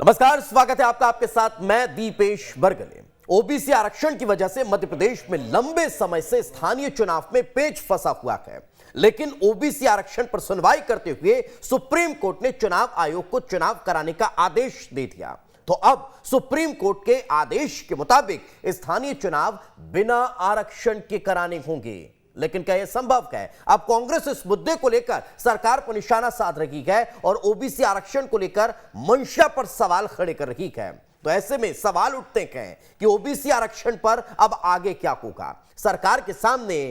नमस्कार, स्वागत है आपका। आपके साथ मैं दीपेश बरगले। ओबीसी आरक्षण की वजह से मध्य प्रदेश में लंबे समय से स्थानीय चुनाव में पेच फंसा हुआ है, लेकिन ओबीसी आरक्षण पर सुनवाई करते हुए सुप्रीम कोर्ट ने चुनाव आयोग को चुनाव कराने का आदेश दे दिया। तो अब सुप्रीम कोर्ट के आदेश के मुताबिक स्थानीय चुनाव बिना आरक्षण के कराने होंगे। लेकिन क्या यह संभव है? अब कांग्रेस इस मुद्दे को लेकर सरकार पर निशाना साध रही है और ओबीसी आरक्षण को लेकर मंशा पर सवाल खड़े कर रही है। तो ऐसे में सवाल उठते हैं कि ओबीसी आरक्षण पर अब आगे क्या होगा? सरकार के सामने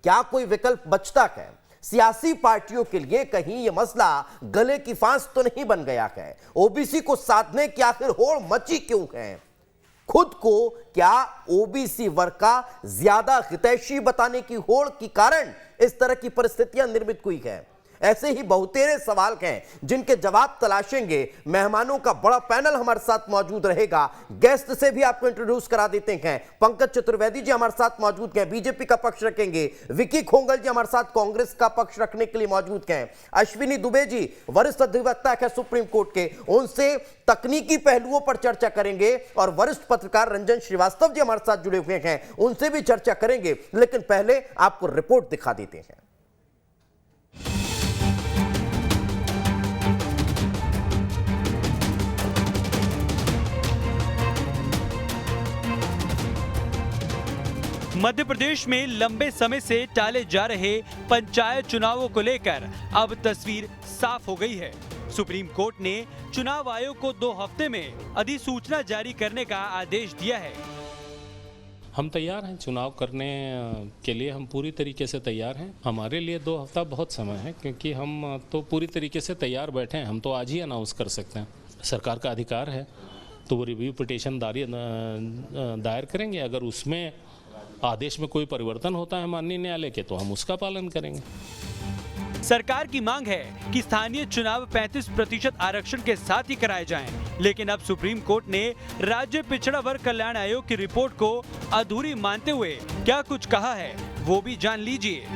क्या कोई विकल्प बचता है? सियासी पार्टियों के लिए कहीं यह मसला गले की फांस तो नहीं बन गया है? ओबीसी को साधने की आखिर होड़ मची क्यों है? खुद को क्या ओबीसी वर्ग का ज्यादा हितैषी बताने की होड़ के कारण इस तरह की परिस्थितियां निर्मित हुई है? ऐसे ही बहुतेरे सवाल हैं जिनके जवाब तलाशेंगे। मेहमानों का बड़ा पैनल हमारे साथ मौजूद रहेगा। गेस्ट से भी आपको इंट्रोड्यूस करा देते हैं। पंकज चतुर्वेदी जी हमारे साथ मौजूद हैं, बीजेपी का पक्ष रखेंगे। विकी खोंगल जी हमारे साथ कांग्रेस का पक्ष रखने के लिए मौजूद हैं। अश्विनी दुबे जी वरिष्ठ अधिवक्ता है सुप्रीम कोर्ट के, उनसे तकनीकी पहलुओं पर चर्चा करेंगे। और वरिष्ठ पत्रकार रंजन श्रीवास्तव जी हमारे साथ जुड़े हुए हैं, उनसे भी चर्चा करेंगे। लेकिन पहले आपको रिपोर्ट दिखा देते हैं। मध्य प्रदेश में लंबे समय से टाले जा रहे पंचायत चुनावों को लेकर अब तस्वीर साफ हो गई है। सुप्रीम कोर्ट ने चुनाव आयोग को 2 हफ्ते में अधिसूचना जारी करने का आदेश दिया है। हम तैयार हैं चुनाव करने के लिए, हम पूरी तरीके से तैयार हैं। हमारे लिए 2 हफ्ता बहुत समय है, क्योंकि हम तो पूरी तरीके से तैयार बैठे हैं। हम तो आज ही अनाउंस कर सकते हैं। सरकार का अधिकार है तो वो रिव्यू पिटीशन दायर करेंगे। अगर उसमें आदेश में कोई परिवर्तन होता है माननीय न्यायालय के, तो हम उसका पालन करेंगे। सरकार की मांग है कि स्थानीय चुनाव 35% आरक्षण के साथ ही कराए जाएं, लेकिन अब सुप्रीम कोर्ट ने राज्य पिछड़ा वर्ग कल्याण आयोग की रिपोर्ट को अधूरी मानते हुए क्या कुछ कहा है, वो भी जान लीजिए।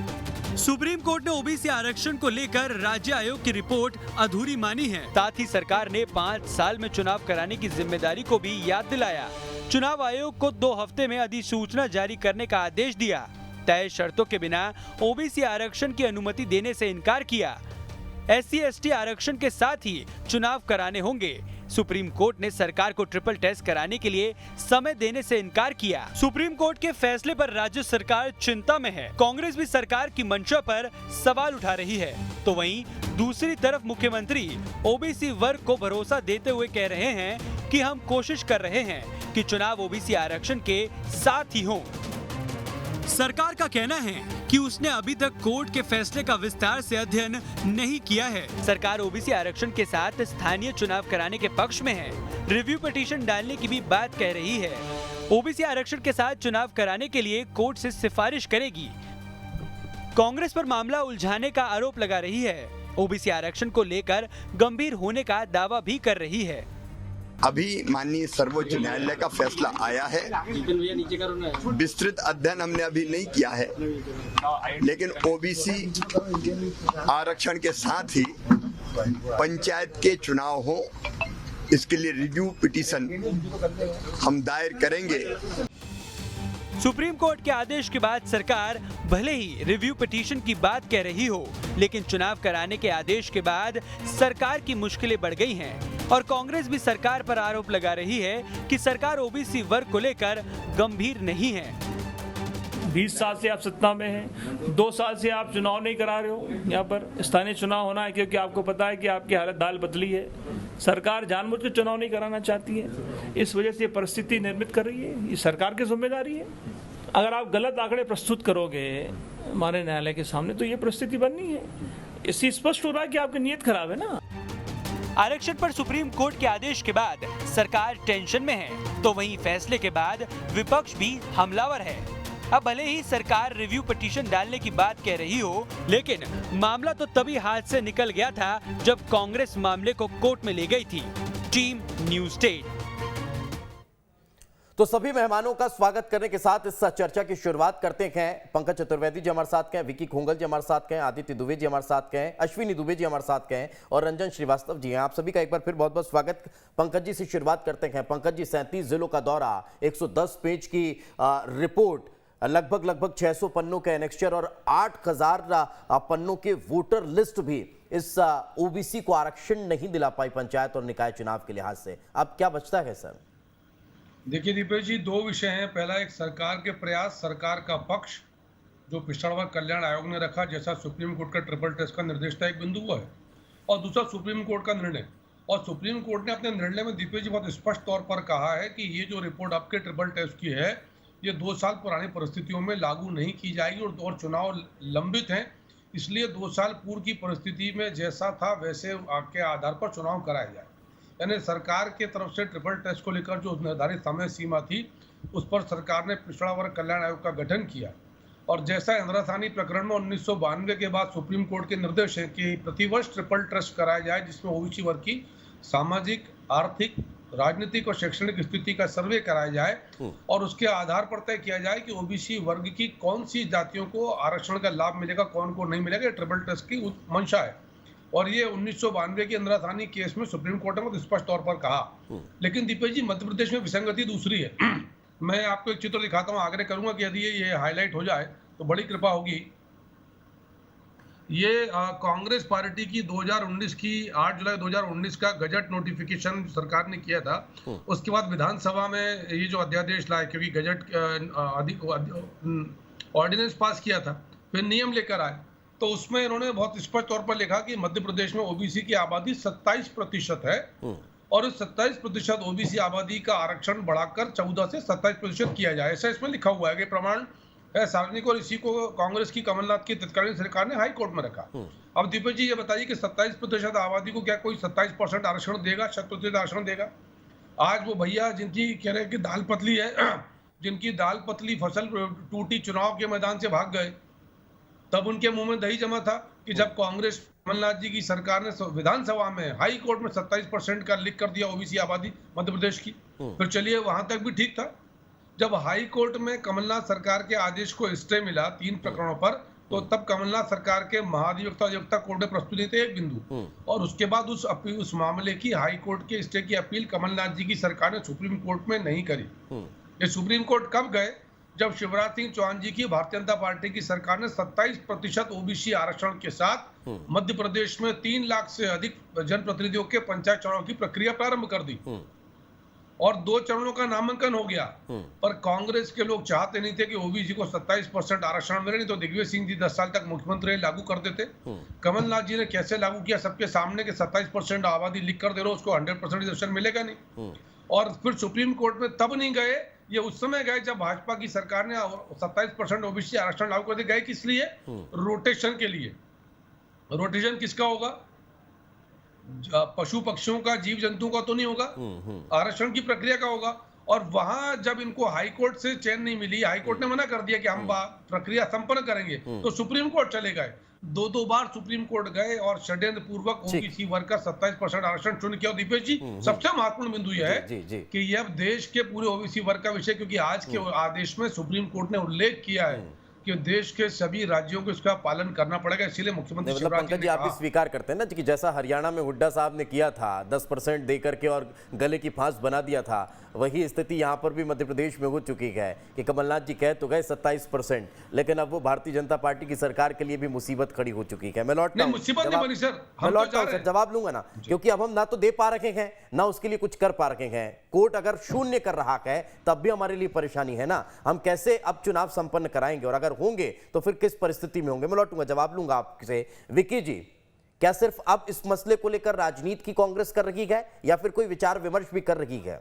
सुप्रीम कोर्ट ने ओबीसी आरक्षण को लेकर राज्य आयोग की रिपोर्ट अधूरी मानी है। साथ ही सरकार ने 5 साल में चुनाव कराने की जिम्मेदारी को भी याद दिलाया। चुनाव आयोग को 2 हफ्ते में अधिसूचना जारी करने का आदेश दिया। तय शर्तों के बिना ओबीसी आरक्षण की अनुमति देने से इनकार किया। SC/ST आरक्षण के साथ ही चुनाव कराने होंगे। सुप्रीम कोर्ट ने सरकार को ट्रिपल टेस्ट कराने के लिए समय देने से इनकार किया। सुप्रीम कोर्ट के फैसले पर राज्य सरकार चिंता में है। कांग्रेस भी सरकार की मंशा पर सवाल उठा रही है। तो वहीं दूसरी तरफ मुख्यमंत्री ओबीसी वर्ग को भरोसा देते हुए कह रहे हैं कि हम कोशिश कर रहे हैं कि चुनाव ओबीसी आरक्षण के साथ ही हो। सरकार का कहना है कि उसने अभी तक कोर्ट के फैसले का विस्तार से अध्ययन नहीं किया है। सरकार ओबीसी आरक्षण के साथ स्थानीय चुनाव कराने के पक्ष में है। रिव्यू पिटीशन डालने की भी बात कह रही है। ओबीसी आरक्षण के साथ चुनाव कराने के लिए कोर्ट से सिफारिश करेगी। कांग्रेस पर मामला उलझाने का आरोप लगा रही है। ओबीसी आरक्षण को लेकर गंभीर होने का दावा भी कर रही है। अभी माननीय सर्वोच्च न्यायालय का फैसला आया है। विस्तृत अध्ययन हमने अभी नहीं किया है, लेकिन ओबीसी आरक्षण के साथ ही पंचायत के चुनाव हो, इसके लिए रिव्यू पिटीशन हम दायर करेंगे। सुप्रीम कोर्ट के आदेश के बाद सरकार भले ही रिव्यू पिटीशन की बात कह रही हो, लेकिन चुनाव कराने के आदेश के बाद सरकार की मुश्किलें बढ़ गई हैं और कांग्रेस भी सरकार पर आरोप लगा रही है कि सरकार ओबीसी वर्ग को लेकर गंभीर नहीं है। 20 साल से आप सत्ता में हैं, 2 साल से आप चुनाव नहीं करा रहे हो। यहाँ पर स्थानीय चुनाव होना है क्योंकि आपको पता है कि आपकी हालत दाल बदली है। सरकार जानबूझ के चुनाव नहीं कराना चाहती है, इस वजह से ये परिस्थिति निर्मित कर रही है। ये सरकार की जिम्मेदारी है। अगर आप गलत आंकड़े प्रस्तुत करोगे हमारे न्यायालय के सामने तो ये परिस्थिति बननी है। इससे स्पष्ट हो रहा है कि आपकी नीयत खराब है ना। आरक्षण पर सुप्रीम कोर्ट के आदेश के बाद सरकार टेंशन में है, तो वहीं फैसले के बाद विपक्ष भी हमलावर है। अब भले ही सरकार रिव्यू पिटीशन डालने की बात कह रही हो, लेकिन मामला तो तभी हाथ से निकल गया था जब कांग्रेस मामले को कोर्ट में ले गई थी। Team news 8। तो सभी मेहमानों का स्वागत करने के साथ इस चर्चा की शुरुआत करते हैं। पंकज चतुर्वेदी जी हमारे साथ हैं, विकी खोंगल जी हमारे साथ हैं, आदित्य दुबे जी हमारे साथ हैं, अश्विनी दुबे जी हमारे साथ हैं और रंजन श्रीवास्तव जी हैं। आप सभी का एक बार फिर बहुत बहुत स्वागत। पंकज जी से शुरुआत करते हैं। पंकज जी, 37 जिलों का दौरा, 110 पेज की रिपोर्ट, लगभग 600 पन्नों के एनेक्चर और 8000 पन्नों के वोटर लिस्ट भी इस ओबीसी को आरक्षण नहीं दिला पाई पंचायत और निकाय चुनाव के लिहाज से। अब क्या बचता है सर? देखिए दीपेश जी, दो विषय हैं। पहला, एक सरकार के प्रयास, सरकार का पक्ष जो पिछड़ा वर्ग कल्याण आयोग ने रखा, जैसा सुप्रीम कोर्ट का ट्रिपल टेस्ट का निर्देश था, एक बिंदु वो है। और दूसरा सुप्रीम कोर्ट का निर्णय। और सुप्रीम कोर्ट ने अपने निर्णय में दीपेश जी बहुत स्पष्ट तौर पर कहा है कि ये जो रिपोर्ट आपके ट्रिपल टेस्ट की है, ये 2 साल पुरानी परिस्थितियों में लागू नहीं की जाएगी और चुनाव लंबित हैं, इसलिए 2 साल पूर्व की परिस्थिति में जैसा था वैसे के आधार पर चुनाव कराया जाए। यानी सरकार के तरफ से ट्रिपल टेस्ट को लेकर जो निर्धारित समय सीमा थी, उस पर सरकार ने पिछड़ा वर्ग कल्याण आयोग का गठन किया। और जैसा इंदिरासानी प्रकरण में 1992 के बाद सुप्रीम कोर्ट के निर्देश है कि प्रतिवर्ष ट्रिपल टेस्ट कराया जाए, जिसमें ओबीसी वर्ग की सामाजिक, आर्थिक, राजनीतिक और शैक्षणिक स्थिति का सर्वे कराया जाए और उसके आधार पर तय किया जाए कि ओबीसी वर्ग की कौन सी जातियों को आरक्षण का लाभ मिलेगा, कौन को नहीं मिलेगा। ट्रिपल टेस्ट की मंशा है और ये 1992 के इंदिरासानी केस में सुप्रीम कोर्ट ने बहुत स्पष्ट तौर पर कहा। लेकिन दीपेश जी, मध्य प्रदेश में विसंगति दूसरी है। मैं आपको एक चित्र दिखाता हूँ, आग्रह करूंगा कि यदि ये हाईलाइट हो जाए तो बड़ी कृपा होगी। ये कांग्रेस पार्टी की 2019 की 8 जुलाई 2019 का गजट नोटिफिकेशन सरकार ने किया था। उसके बाद विधानसभा में ये जो अध्यादेश लाए, क्योंकि गजट ऑर्डिनेंस पास किया था, फिर नियम लेकर आए, तो उसमें इन्होंने बहुत स्पष्ट तौर पर लिखा कि मध्य प्रदेश में ओबीसी की आबादी 27% है और इस 27% ओबीसी आबादी का आरक्षण बढ़ाकर 14 से 27% किया जाए, ऐसा इसमें लिखा हुआ है कि प्रमाण है सार्वजनिक। और इसी को कांग्रेस की कमलनाथ की तत्कालीन सरकार ने हाई कोर्ट में रखा। अब दीपक जी ये बताइए कि 27% आबादी को क्या कोई 27% आरक्षण देगा, 100% आरक्षण देगा? आज वो भैया जिनकी कह रहे हैं कि दाल पतली है, जिनकी दाल पतली फसल टूटी, चुनाव के मैदान से भाग गए, तब उनके मुंह में दही जमा था कि जब कांग्रेस कमलनाथ जी की सरकार ने विधानसभा में हाई कोर्ट में 27% का लिख कर दिया ओबीसी आबादी मध्य प्रदेश की। फिर चलिए वहां तक भी ठीक था। जब हाई कोर्ट में कमलनाथ सरकार के आदेश को स्टे मिला 3 प्रकरणों पर, तो तब कमलनाथ सरकार के महाधिवक्ता अधिवक्ता कोर्ट ने प्रस्तुत नहीं थे एक बिंदु, और उसके बाद उस मामले की हाई कोर्ट के स्टे की अपील कमलनाथ जी की सरकार ने सुप्रीम कोर्ट में नहीं करी। ये सुप्रीम कोर्ट कब गए? जब शिवराज सिंह चौहान जी की भारतीय जनता पार्टी की सरकार ने 27% ओबीसी आरक्षण के साथ मध्य प्रदेश में 3 लाख से अधिक जनप्रतिनिधियों के पंचायत चुनाव की प्रक्रिया प्रारंभ कर दी और 2 चरणों का नामांकन हो गया। पर कांग्रेस के लोग चाहते नहीं थे कि ओबीसी को 27% आरक्षण मिले, नहीं तो दिग्विजय सिंह जी 10 साल तक मुख्यमंत्री लागू कर देते। कमलनाथ जी ने कैसे लागू किया? सबके सामने के 27% आबादी लिख कर दे रहे हो, उसको 100% रिजर्वेशन मिलेगा नहीं। और फिर सुप्रीम कोर्ट में तब नहीं गए, ये उस समय गए जब भाजपा की सरकार ने 27% ओबीसी आरक्षण लागू कर दिया। गए किस लिए? रोटेशन के लिए। रोटेशन किसका होगा? पशु पक्षियों का, जीव जंतु का तो नहीं होगा, आरक्षण की प्रक्रिया का होगा। और वहां जब इनको हाई कोर्ट से चैन नहीं मिली, हाई कोर्ट ने मना कर दिया कि हम प्रक्रिया संपन्न करेंगे, तो सुप्रीम कोर्ट चले गए। 2 बार सुप्रीम कोर्ट गए और षड्यंत्र पूर्वक ओबीसी वर्ग का 27% आरक्षण चुन किया। दीपेश जी, सबसे महत्वपूर्ण बिंदु यह है कि यह देश के पूरे ओबीसी वर्ग का विषय, क्योंकि आज के आदेश में सुप्रीम कोर्ट ने उल्लेख किया है कि देश के सभी राज्यों को इसका पालन करना पड़ेगा, इसीलिए मुख्यमंत्री शिवराज पंकज जी आप भी स्वीकार करते हैं ना कि जैसा हरियाणा में हुड्डा साहब ने किया था 10% दे करके और गले की फांस बना दिया था, वही स्थिति यहाँ पर भी मध्य प्रदेश में हो चुकी है कि कमलनाथ जी कह तो गए 27%, लेकिन अब वो भारतीय जनता पार्टी की सरकार के लिए भी मुसीबत खड़ी हो चुकी है। मैं लौटता हूँ सर, जवाब लूंगा ना, क्योंकि अब हम ना तो दे पा रखे हैं ना उसके लिए कुछ कर पा रखे हैं। कोर्ट अगर शून्य कर रहा है तब भी हमारे लिए परेशानी है ना। हम कैसे अब चुनाव संपन्न कराएंगे और अगर होंगे तो फिर किस परिस्थिति में होंगे? मैं लौटूंगा, जवाब लूंगा आपसे। विकी जी, क्या सिर्फ अब इस मसले को लेकर राजनीति की कांग्रेस कर रही है या फिर कोई विचार विमर्श भी कर रही है?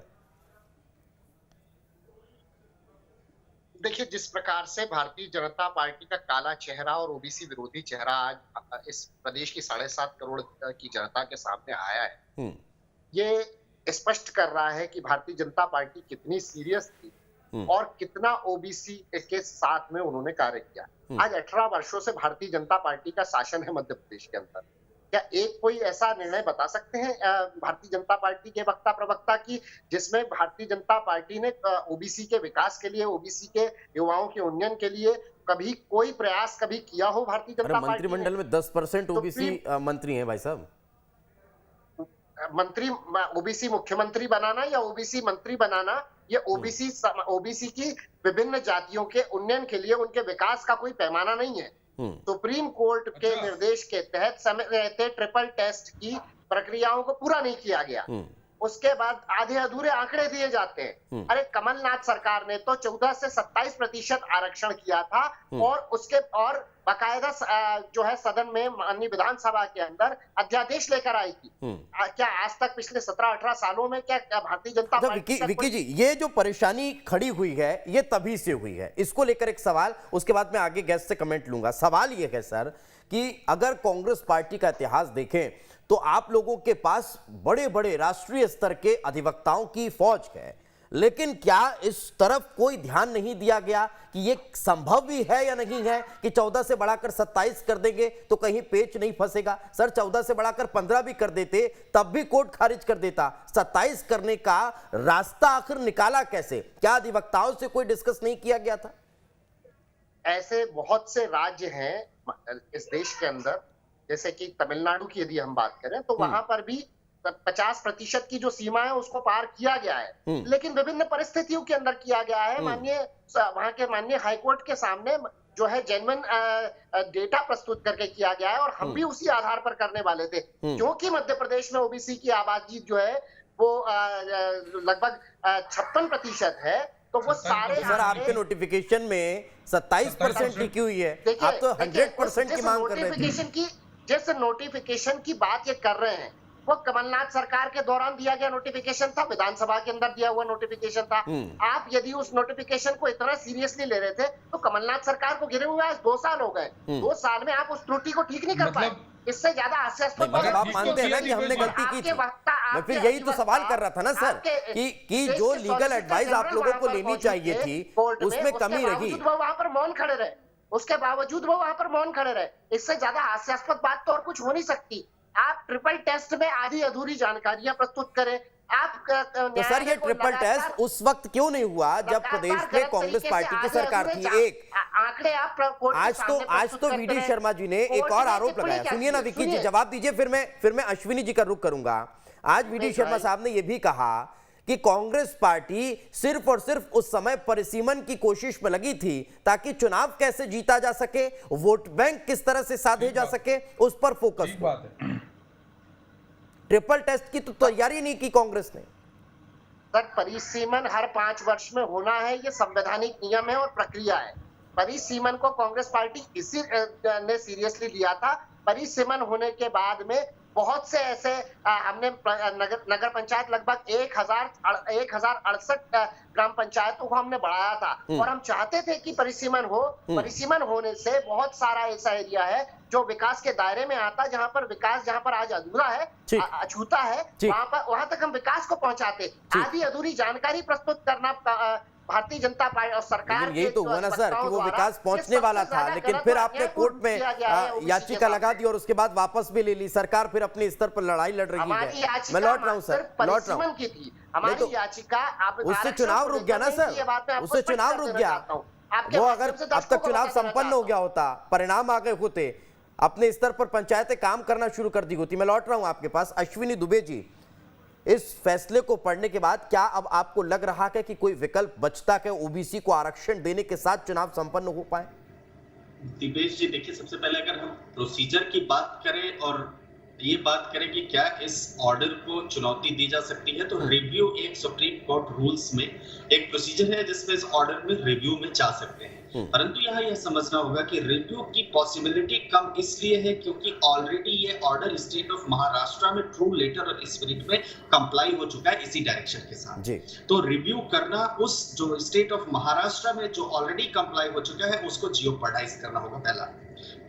देखिए, जिस प्रकार से भारतीय जनता पार्टी का काला चेहरा और ओबीसी विरोधी चेहरा आज इस प्रदेश की 7.5 करोड़ की जनता के सामने आया है, ये स्पष्ट कर रहा है कि भारतीय जनता पार्टी कितनी सीरियस थी और कितना ओबीसी के साथ में उन्होंने कार्य किया। आज 18 वर्षों से भारतीय जनता पार्टी का शासन है मध्य प्रदेश के अंदर क्या एक कोई ऐसा निर्णय बता सकते हैं भारतीय जनता पार्टी के वक्ता प्रवक्ता की जिसमें भारतीय जनता पार्टी ने ओबीसी के विकास के लिए, ओबीसी के युवाओं के उन्नयन के लिए कभी कोई प्रयास कभी किया हो भारतीय जनता पार्टी ने? मंत्रिमंडल में 10% ओबीसी मंत्री हैं भाई साहब। मंत्री ओबीसी मुख्यमंत्री बनाना या ओबीसी मंत्री बनाना, ये ओबीसी की विभिन्न जातियों के उन्नयन के लिए उनके विकास का कोई पैमाना नहीं है। सुप्रीम कोर्ट के निर्देश के तहत समय रहते ट्रिपल टेस्ट की प्रक्रियाओं को पूरा नहीं किया गया, उसके बाद आधे अधूरे आंकड़े दिए जाते हैं। अरे कमलनाथ सरकार ने तो 14 से 27% आरक्षण किया था और बाकायदा जो है सदन में माननीय विधानसभा के अंदर अध्यादेश लेकर आई थी। क्या आज तक पिछले 17-18 सालों में क्या भारतीय जनता पार्टी विकी जी, ये जो परेशानी खड़ी हुई है ये तभी से हुई है। इसको लेकर एक सवाल, उसके बाद मैं आगे गेस्ट से कमेंट लूंगा। सवाल ये है सर कि अगर कांग्रेस पार्टी का इतिहास देखें तो आप लोगों के पास बड़े बड़े राष्ट्रीय स्तर के अधिवक्ताओं की फौज है, लेकिन क्या इस तरफ कोई ध्यान नहीं दिया गया कि ये संभव भी है या नहीं है कि 14 से बढ़ाकर 27 कर देंगे तो कहीं पेच नहीं फंसेगा? सर 14 से बढ़ाकर 15 भी कर देते तब भी कोर्ट खारिज कर देता। 27 करने का रास्ता आखिर निकाला कैसे? क्या अधिवक्ताओं से कोई डिस्कस नहीं किया गया था? ऐसे बहुत से राज्य हैं इस देश के अंदर, जैसे कि तमिलनाडु की यदि हम बात करें तो वहां पर भी 50% की जो सीमा है उसको पार किया गया है, लेकिन विभिन्न परिस्थितियों के अंदर किया गया है। वहां के माननीय हाईकोर्ट के सामने जो है जेन्युइन डेटा प्रस्तुत करके किया गया है और हम भी उसी आधार पर करने वाले थे, क्योंकि मध्य प्रदेश में ओबीसी की आबादी जो है वो लगभग 56% है। तो वो सारे सर आपके नोटिफिकेशन में 27% लिखी हुई है, आप तो 100% की मांग कर रहे थे। जिस नोटिफिकेशन की बात ये कर रहे हैं वो कमलनाथ सरकार के दौरान दिया गया नोटिफिकेशन था, विधानसभा के अंदर दिया हुआ नोटिफिकेशन था। आप यदि उस नोटिफिकेशन को इतना सीरियसली ले रहे थे तो कमलनाथ सरकार को गिरे हुए आज 2 साल हो गए। 2 साल में आप उस त्रुटि को ठीक नहीं कर पाए। इससे ज्यादा हास्यास्पद मतलब आप मानते हैं ना कि हमने गलती की थी? मैं फिर यही तो सवाल कर रहा था ना सर कि जो लीगल एडवाइस आप लोगों को लेनी चाहिए थी उसमें कमी रही। वो वहां पर मौन खड़े रहे, उसके बावजूद वो वहां पर मौन खड़े रहे। इससे ज्यादा हास्यास्पद बात तो और कुछ हो नहीं सकती। आप ट्रिपल टेस्ट में आधी अधूरी जानकारियां प्रस्तुत करें। आप तो सर ये ट्रिपल टेस्ट उस वक्त क्यों नहीं हुआ जब प्रदेश में कांग्रेस पार्टी की सरकार थी? एक आंकड़े आप आज तो वीडी शर्मा जी ने एक और आरोप लगाया। सुनिए ना विकी जी, जवाब दीजिए, फिर मैं अश्विनी जी का रुख करूंगा। आज वीडी शर्मा साहब ने यह भी कहा कि कांग्रेस पार्टी सिर्फ और सिर्फ उस समय परिसीमन की कोशिश में लगी थी ताकि चुनाव कैसे जीता जा सके, वोट बैंक किस तरह से साधे जा सके, उस पर फोकस हो। ट्रिपल टेस्ट की तो तैयारी नहीं की कांग्रेस ने। सर परिसीमन हर 5 वर्ष में होना है, ये संवैधानिक नियम है और प्रक्रिया है। परिसीमन को कांग्रेस पार्टी इसी ने सीरियसली लिया था। परिसीमन होने के बाद में बहुत से ऐसे हमने नगर पंचायत लगभग 1068 ग्राम पंचायतों को हमने बढ़ाया था और हम चाहते थे कि परिसीमन हो। परिसीमन होने से बहुत सारा ऐसा एरिया है जो विकास के दायरे में आता, जहां पर आज अधूरा है, अछूता है, वहां तक हम विकास को पहुंचाते। आधी अधूरी जानकारी प्रस्तुत करना भारतीय जनता पार्टी और सरकार, यही तो हुआ ना सर कि वो विकास पहुंचने वाला था, लेकिन फिर आपने कोर्ट में याचिका लगा दी और उसके बाद वापस भी ले ली। सरकार फिर अपने स्तर पर लड़ाई लड़ रही है। मैं लौट रहा हूँ सर, लौट रहा हूँ। हमारी याचिका उससे चुनाव रुक गया ना सर, उससे चुनाव रुक गया। वो अगर अब तक चुनाव संपन्न हो गया होता, परिणाम आ गए होते, अपने स्तर पर पंचायतें काम करना शुरू कर दी होती। मैं लौट रहा हूं आपके पास। अश्विनी दुबे जी, इस फैसले को पढ़ने के बाद क्या अब आपको लग रहा है कि कोई विकल्प बचता है ओबीसी को आरक्षण देने के साथ चुनाव संपन्न हो पाए? दीपेश जी देखिए, सबसे पहले अगर हम प्रोसीजर की बात करें और ये बात करें कि क्या इस ऑर्डर को चुनौती दी जा सकती है, तो रिव्यू एक सुप्रीम कोर्ट रूल्स में एक प्रोसीजर है जिसमें इस ऑर्डर में रिव्यू में जा सकते हैं। परंतु यहाँ यह समझना होगा कि रिव्यू की पॉसिबिलिटी कम इसलिए है क्योंकि ऑलरेडी ये ऑर्डर स्टेट ऑफ महाराष्ट्र में ट्रू लेटर और स्पिरिट में कंप्लाई हो चुका है इसी डायरेक्शन के साथ। तो रिव्यू करना उस जो स्टेट ऑफ महाराष्ट्र में जो ऑलरेडी कंप्लाई हो चुका है उसको जियोपर्डाइज करना होगा, पहला।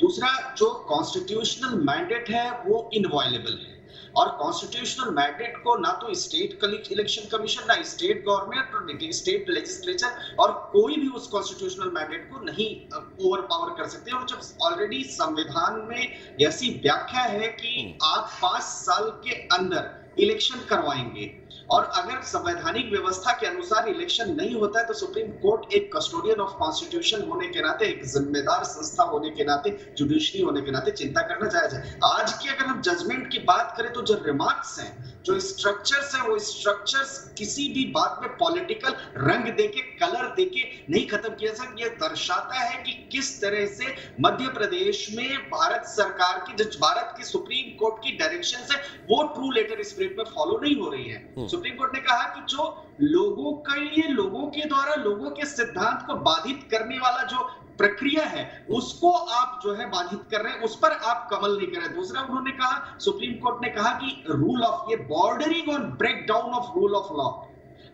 दूसरा, जो कॉन्स्टिट्यूशनल मैंडेट है वो इनवॉयलेबल है। और कॉन्स्टिट्यूशनल मैंडेट को ना तो स्टेट इलेक्शन कमीशन, ना स्टेट गवर्नमेंट और स्टेट लेजिस्लेचर और कोई भी उस कॉन्स्टिट्यूशनल मैंडेट को नहीं ओवर पावर कर सकते। और जब ऑलरेडी संविधान में ऐसी व्याख्या है कि आप 5 साल के अंदर इलेक्शन करवाएंगे और अगर संवैधानिक व्यवस्था के अनुसार इलेक्शन नहीं होता है तो सुप्रीम कोर्ट एक कस्टोडियन ऑफ कॉन्स्टिट्यूशन होने के नाते, एक जिम्मेदार संस्था होने के नाते, जुडिशरी होने के नाते चिंता करना जायज है। आज की अगर हम जजमेंट की बात करें तो जो रिमार्क्स हैं, जो स्ट्रक्चर्स हैं, वो स्ट्रक्चर्स किसी भी बात में पॉलिटिकल रंग देके, कलर देके नहीं खत्म किया जा सकता। ये दर्शाता है कि किस तरह से मध्य प्रदेश में भारत सरकार की, जो भारत की सुप्रीम कोर्ट की डायरेक्शन है, वो ट्रू लेटर स्पिरिट में फॉलो नहीं हो रही है। सुप्रीम कोर्ट ने कहा कि जो लोगों के लिए, लोगों के द्वारा लोगों के सिद्धांत को बाधित करने वाला जो प्रक्रिया है उसको आप जो है बाधित कर रहे हैं, उस पर आप कमल नहीं कर रहे। दूसरा उन्होंने कहा, सुप्रीम कोर्ट ने कहा कि रूल ऑफ, ये bordering on break down of rule of law.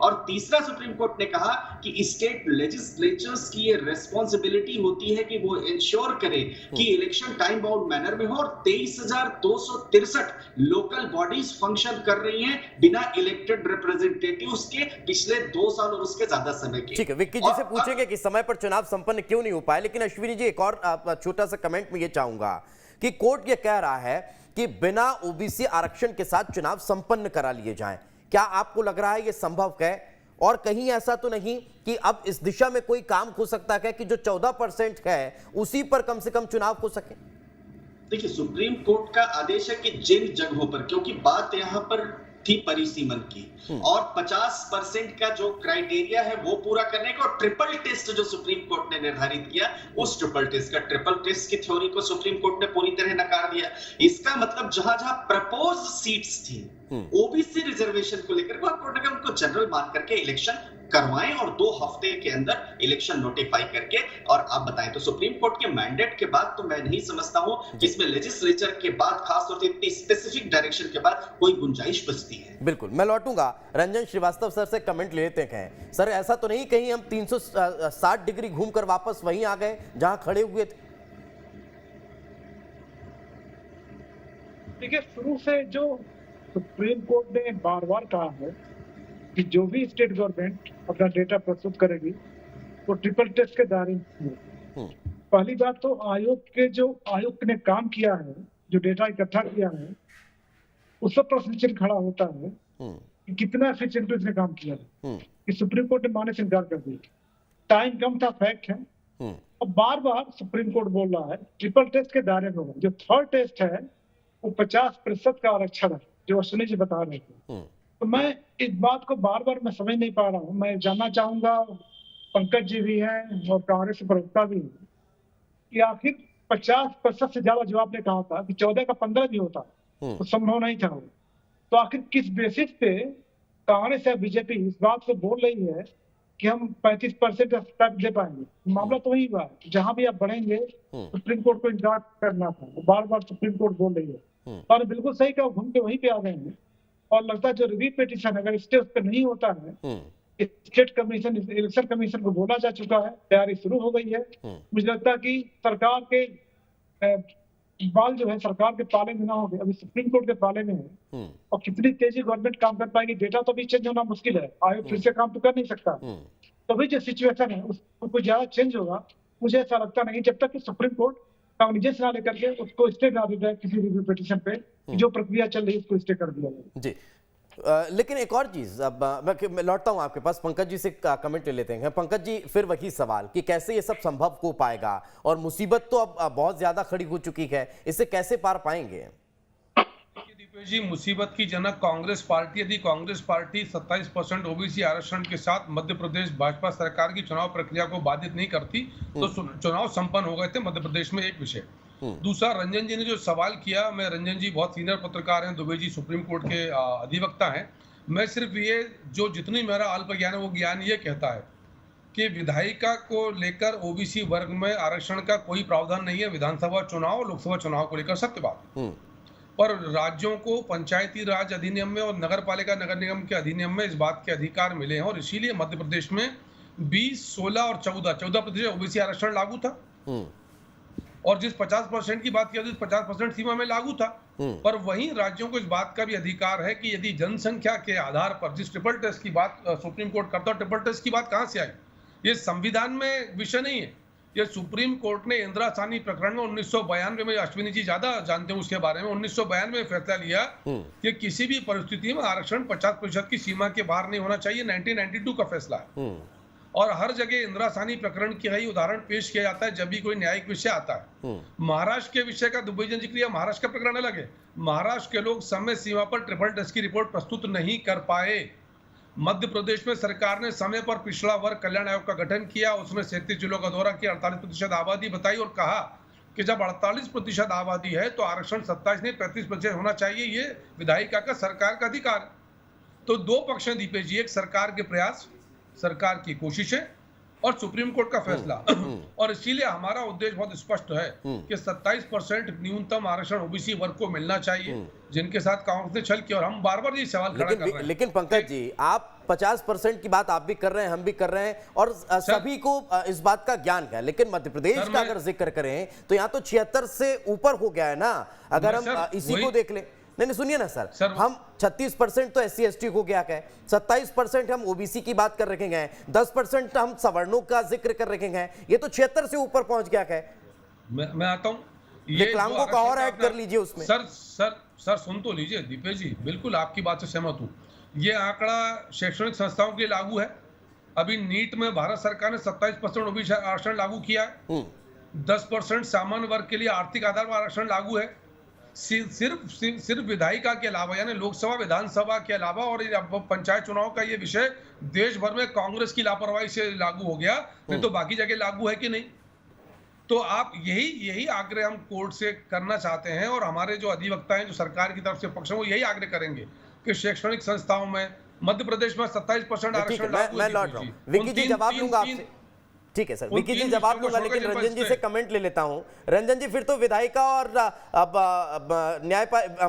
और तीसरा सुप्रीम कोर्ट ने कहा कि स्टेट लेजिस्लेचर्स की ये रेस्पॉन्सिबिलिटी होती है कि वो इंश्योर करे कि इलेक्शन टाइम बाउंड मैनर में हो। और 23,263 लोकल बॉडीज फंक्शन कर रही हैं बिना इलेक्टेड रिप्रेजेंटेटिव्स के पिछले 2 साल और उसके ज्यादा समय के। ठीक है, विक्की जी से पूछेंगे कि समय पर चुनाव संपन्न क्यों नहीं हो पाए, लेकिन अश्विनी जी एक और छोटा सा कमेंट में ये चाहूंगा कि कोर्ट ये कह रहा है कि बिना ओबीसी आरक्षण के साथ चुनाव संपन्न करा लिए जाएं। क्या आपको लग रहा है ये संभव है, और कहीं ऐसा तो नहीं कि अब इस दिशा में कोई काम हो सकता है कि जो 14% है उसी पर कम से कम चुनाव हो सके? देखिए, सुप्रीम कोर्ट का आदेश है कि जिन जगहों पर, क्योंकि बात यहां पर थी परिसीमन की और 50% का जो क्राइटेरिया है वो पूरा करने का, और ट्रिपल टेस्ट जो सुप्रीम कोर्ट ने निर्धारित किया, उस ट्रिपल टेस्ट की थ्योरी को सुप्रीम कोर्ट ने पूरी तरह नकार दिया। इसका मतलब जहां जहां प्रपोज सीट्स थी ओबीसी रिजर्वेशन को लेकर, कोर्ट ने उनको जनरल मान करके इलेक्शन करवाएं और 2 हफ्ते के अंदर इलेक्शन नोटिफाई करके और आप बताएं। तो सुप्रीम कोर्ट के मैंडेट के बाद तो मैं नहीं समझता हूं कि इसमें लेजिस्लेचर के बाद, खासतौर से इतनी स्पेसिफिक डायरेक्शन के बाद, कोई गुंजाइश बचती है। बिल्कुल, मैं लौटूंगा। रंजन श्रीवास्तव सर से कमेंट लेते हैं। सर, ऐसा तो नहीं कहीं हम 360 डिग्री घूमकर वापस वहीं आ गए जहां खड़े हुए थे? देखिए, शुरू से जो सुप्रीम कोर्ट ने बार बार कहा है कि जो भी स्टेट गवर्नमेंट अपना डेटा प्रस्तुत करेगी वो ट्रिपल टेस्ट के दायरे में। पहली बात तो आयोग ने काम किया है, जो डेटा इकट्ठा किया है, उस पर प्रश्न चिन्ह खड़ा होता है कि कितना एफिशिएंटली उसने काम किया है। कि सुप्रीम कोर्ट ने मानने से इनकार कर दिया। टाइम कम था, फैक्ट है। अब बार बार सुप्रीम कोर्ट बोल रहा है ट्रिपल टेस्ट के दायरे में होगा। जो थर्ड टेस्ट है वो 50% का आरक्षण है, जो अश्विनी जी बता रहे थे। तो मैं इस बात को बार बार मैं समझ नहीं पा रहा हूँ। मैं जानना चाहूंगा, पंकज जी भी हैं और कांग्रेस प्रवक्ता भी हैं, कि आखिर 50% से ज्यादा जो आपने कहा था कि 14 का 15 भी होता तो संभव नहीं था। तो आखिर किस बेसिस पे कांग्रेस या बीजेपी इस बात को बोल रही है कि हम 35% दे पाएंगे? मामला तो वही हुआ है, जहां भी आप बढ़ेंगे सुप्रीम कोर्ट को इंतजार करना था। बार बार सुप्रीम कोर्ट बोल रही है और बिल्कुल सही कहा, घूम के वहीं पे आ गए हैं। और लगता है जो रिव्यू पिटीशन अगर स्टे उस पर नहीं होता है, स्टेट कमीशन, इलेक्शन कमीशन को बोला जा चुका है, तैयारी शुरू हो गई है। मुझे लगता है कि सरकार के बाल जो है सरकार के पाले में ना हो गए, अभी सुप्रीम कोर्ट के पाले में है। और कितनी तेजी गवर्नमेंट काम कर पाएगी, डेटा तो भी चेंज होना मुश्किल है, आयोग फिर से काम तो कर नहीं सकता। तो भी जो सिचुएशन है उसको कुछ ज्यादा चेंज होगा, मुझे ऐसा लगता नहीं, जब तक कि सुप्रीम कोर्ट कॉग्निजेंस ना लेकर के उसको स्टे ना दिया जाए किसी रिव्यू पिटीशन पे, जो प्रक्रिया चल रही है उसको स्टे कर दिया जाए। जी, लेकिन एक और चीज, अब मैं लौटता हूं आपके पास। पंकज जी से कमेंट ले लेते हैं। पंकज जी, फिर वही सवाल कि कैसे ये सब संभव हो पाएगा, और मुसीबत तो अब बहुत ज्यादा खड़ी हो चुकी है, इसे कैसे पार पाएंगे? दीपेश जी, मुसीबत की जनक कांग्रेस पार्टी, यदि कांग्रेस पार्टी 27% ओबीसी आरक्षण के साथ मध्य प्रदेश भाजपा सरकार की चुनाव प्रक्रिया को बाधित नहीं करती तो चुनाव संपन्न हो गए थे मध्य प्रदेश में। एक विषय। दूसरा, रंजन जी ने जो सवाल किया, मैं, रंजन जी बहुत सीनियर पत्रकार हैं, दुबे जी सुप्रीम कोर्ट के अधिवक्ता हैं। मैं सिर्फ ये, जो जितनी मेरा अल्प ज्ञान है वो ज्ञान ये कहता है कि विधायिका को लेकर ओबीसी वर्ग में आरक्षण का कोई प्रावधान नहीं है विधानसभा चुनाव, लोकसभा चुनाव को लेकर, सत्य बात। पर राज्यों को पंचायती राज अधिनियम में और नगर पालिका नगर निगम के अधिनियम में इस बात के अधिकार मिले हैं, और इसीलिए मध्य प्रदेश में 20, 16 और 14% ओबीसी आरक्षण लागू था। और जिस 50% की बात किया तो 50% सीमा में लागू था। पर वहीं राज्यों को इस बात का भी अधिकार है कि यदि जनसंख्या के आधार पर जिस ट्रिपल टेस्ट की बात सुप्रीम कोर्ट करता है, ट्रिपल टेस्ट की बात कहां से आई? ये संविधान में विषय नहीं है। ये सुप्रीम कोर्ट ने इंदिरा साहनी प्रकरण में 1992 में, अश्विनी जी ज्यादा जानते हैं उसके बारे में, 1992 में फैसला लिया कि किसी भी परिस्थिति में आरक्षण 50% की सीमा के बाहर नहीं होना चाहिए। 1992 का फैसला है। और हर जगह इंदिरा साहनी प्रकरण की ही उदाहरण पेश किया जाता है जब भी कोई न्यायिक विषय आता है। महाराष्ट्र के विषय का दुबई जिक्र किया, महाराष्ट्र का प्रकरण अलग है। महाराष्ट्र के लोग समय सीमा पर ट्रिपल टेस्ट की रिपोर्ट प्रस्तुत नहीं कर पाए। मध्य प्रदेश में सरकार ने समय पर पिछड़ा वर्ग कल्याण आयोग का गठन किया, उसमें 37 जिलों का दौरा किया, 48% आबादी बताई और कहा कि जब 48% आबादी है तो आरक्षण 27 नहीं 35% होना चाहिए। ये विधायिका का सरकार का अधिकार है। तो दो पक्ष हैं दीपेश जी, एक सरकार के प्रयास, सरकार की कोशिशें और सुप्रीम कोर्ट का फैसला। और इसीलिए हमारा उद्देश्य बहुत स्पष्ट है कि 27% न्यूनतम आरक्षण ओबीसी वर्ग को मिलना चाहिए, जिनके साथ कांग्रेस ने छल किया। और हम बार बार ये सवाल खड़ा कर रहे हैं। लेकिन पंकज जी, आप 50% की बात आप भी कर रहे हैं, हम भी कर रहे हैं और सभी को इस बात का ज्ञान है। लेकिन मध्य प्रदेश का अगर जिक्र करें तो यहाँ तो 76 से ऊपर हो गया है ना। अगर हम इसी को देख लें, नहीं सुनिए ना सर, हम 36% तो SC ST को क्या कहे, 27% हम ओबीसी की बात कर रखे गए, 10% हम सवर्णों का जिक्र कर रखे गए, ये तो 76 से ऊपर पहुंच गया है। मैं आता हूं, विकलांगों का और ऐड कर लीजिए उसमें। सर सुन तो लीजिए दीपेश जी, बिल्कुल आपकी बात से सहमत हूं। ये आंकड़ा शैक्षणिक संस्थाओं के लिए लागू है। अभी नीट में भारत सरकार ने 27% ओबीसी आरक्षण लागू किया है। 10% सामान्य वर्ग के लिए आर्थिक आधार पर आरक्षण लागू है। सिर्फ विधायिका के अलावा, यानी लोकसभा विधानसभा के अलावा और पंचायत चुनाव का ये विषय देश भर में कांग्रेस की लापरवाही से लागू हो गया, नहीं तो बाकी जगह लागू है कि नहीं? तो आप यही आग्रह हम कोर्ट से करना चाहते हैं और हमारे जो अधिवक्ता हैं, जो सरकार की तरफ से पक्ष है, वो यही आग्रह करेंगे कि शैक्षणिक संस्थाओं में मध्य प्रदेश में 27% आरक्षण लागू। मैं लौट रहा हूं, विकी जी जवाब लूंगा आपसे। ठीक है सर, विकी जी जवाब लूंगा, लेकिन रंजन जी से कमेंट ले लेता हूं। रंजन जी, फिर तो विधायिका और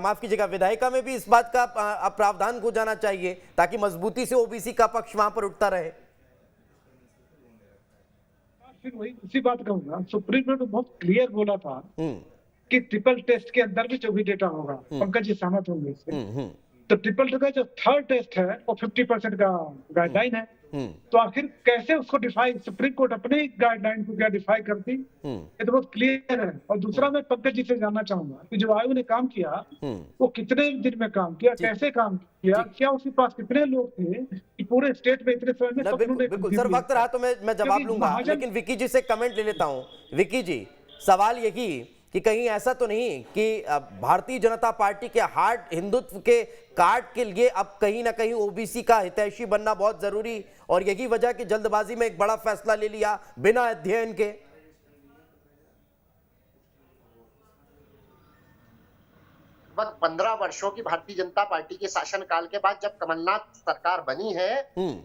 माफ कीजिएगा, विधायिका में भी इस बात का प्रावधान हो जाना चाहिए ताकि मजबूती से ओबीसी का पक्ष वहां पर उठता रहे। फिर वही उसी बात कहूंगा, सुप्रीम कोर्ट ने बहुत क्लियर बोला था कि ट्रिपल टेस्ट के अंदर भी जो भी डेटा होगा, पंकज जी सहमत होंगे इससे, तो ट्रिपल टेस्ट का जो थर्ड टेस्ट है वो 50% का गाइडलाइन है। तो आखिर कैसे उसको डिफाइन, सुप्रीम कोर्ट अपने गाइडलाइन को क्या डिफाइन करती, ये तो बहुत क्लियर है। और दूसरा मैं पंकज जी से जानना चाहूंगा कि जो आयोग ने काम किया वो कितने दिन में काम किया, कैसे काम किया, क्या उसके पास कितने लोग थे कि पूरे स्टेट में इतने समय में। बिल्कुल सर, वक्त रहा तो मैं जवाब लूंगा, लेकिन विकी जी से कमेंट ले लेता हूँ। विकी जी, सवाल यही कि कहीं ऐसा तो नहीं कि भारतीय जनता पार्टी के हार्ट हिंदुत्व के कार्ड के लिए अब कहीं ना कहीं ओबीसी का हितैषी बनना बहुत जरूरी, और यही वजह कि जल्दबाजी में एक बड़ा फैसला ले लिया बिना अध्ययन के? 15 वर्षों की भारतीय जनता पार्टी के शासनकाल के बाद जब कमलनाथ सरकार बनी है,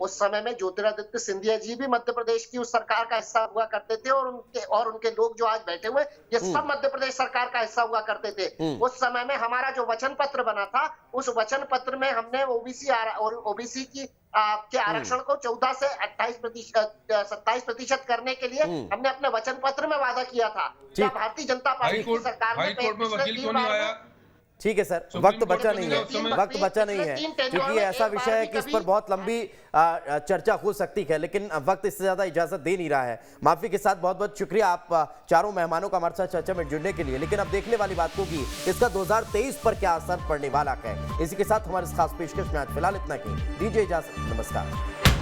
उस समय में ज्योतिरादित्य सिंधिया जी भी मध्य प्रदेश की उस सरकार का हिस्सा हुआ करते थे, और उनके लोग जो आज बैठे हुए ये सब मध्य प्रदेश सरकार का हिस्सा हुआ करते थे। उस समय में हमारा जो वचन पत्र बना था, उस वचन पत्र में हमने ओबीसी की के आरक्षण को 14 से 27% करने के लिए हमने अपने वचन पत्र में वादा किया था। क्या भारतीय जनता पार्टी की सरकार ने ठीक है सर, वक्त बचा नहीं है, वक्त बचा नहीं है, क्योंकि ऐसा विषय है कि इस पर बहुत लंबी चर्चा हो सकती है, लेकिन वक्त इससे ज्यादा इजाजत दे नहीं रहा है। माफी के साथ बहुत बहुत शुक्रिया आप चारों मेहमानों का हमारे साथ चर्चा में जुड़ने के लिए। लेकिन अब देखने वाली बात होगी इसका 2023 पर क्या असर पड़ने वाला है। इसी के साथ हमारे खास पेशकश में आज फिलहाल इतना ही, दीजिए इजाजत, नमस्कार।